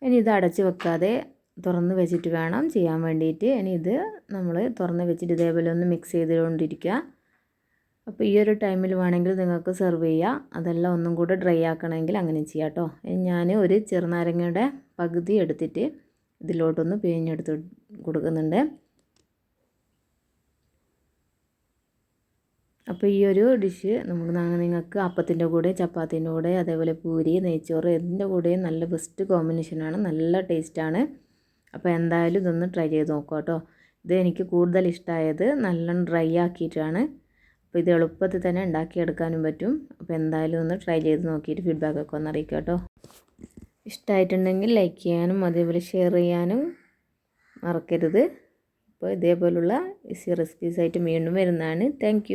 ഇനി ഇത് അടച്ച് വെക്കാതെ തുറന്ന് വെച്ചിട്ട് വേണം ചെയ്യാൻ വേണ്ടിയിട്ട്. ഇനി ഇത് നമ്മൾ തുറന്ന് വെച്ചിട്ട് ഇതേപോലെ ഒന്ന് മിക്സ് ചെയ്തുകൊണ്ടിരിക്കുക. അപ്പോൾ ഈ ഒരു ടൈമിൽ വേണമെങ്കിൽ നിങ്ങൾക്ക് സെർവ് ചെയ്യാം. അതെല്ലാം ഒന്നും കൂടെ ഡ്രൈ ആക്കണമെങ്കിൽ അങ്ങനെ ചെയ്യാം കേട്ടോ. ഞാൻ ഒരു ചെറുനാരങ്ങയുടെ പകുതി എടുത്തിട്ട് ഇതിലോട്ടൊന്ന് പിഴിഞ്ഞെടുത്ത് കൊടുക്കുന്നുണ്ട്. അപ്പോൾ ഈ ഒരു ഡിഷ് നിങ്ങൾക്ക് അപ്പത്തിൻ്റെ കൂടെ, ചപ്പാത്തിൻ്റെ കൂടെ, അതേപോലെ പൂരി, നെയ്ച്ചോറ് ഇതിൻ്റെ കൂടെയും നല്ല ബെസ്റ്റ് കോമ്പിനേഷനാണ്. നല്ല ടേസ്റ്റാണ്. അപ്പോൾ എന്തായാലും ഇതൊന്ന് ട്രൈ ചെയ്ത് നോക്കുക കേട്ടോ. ഇത് എനിക്ക് കൂടുതൽ ഇഷ്ടമായത് നല്ലോണം ഡ്രൈ ആക്കിയിട്ടാണ്. അപ്പോൾ ഇത് എളുപ്പത്തിൽ തന്നെ ഉണ്ടാക്കിയെടുക്കാനും പറ്റും. അപ്പോൾ എന്തായാലും ഒന്ന് ട്രൈ ചെയ്ത് നോക്കിയിട്ട് ഫീഡ്ബാക്കൊക്കെ ഒന്ന് അറിയിക്കുക കേട്ടോ. ഇഷ്ടമായിട്ടുണ്ടെങ്കിൽ ലൈക്ക് ചെയ്യാനും അതേപോലെ ഷെയർ ചെയ്യാനും മറക്കരുത്. അപ്പോൾ ഇതേപോലുള്ള ഈസി റെസിപ്പീസായിട്ട് വീണ്ടും വരുന്നതാണ്. താങ്ക്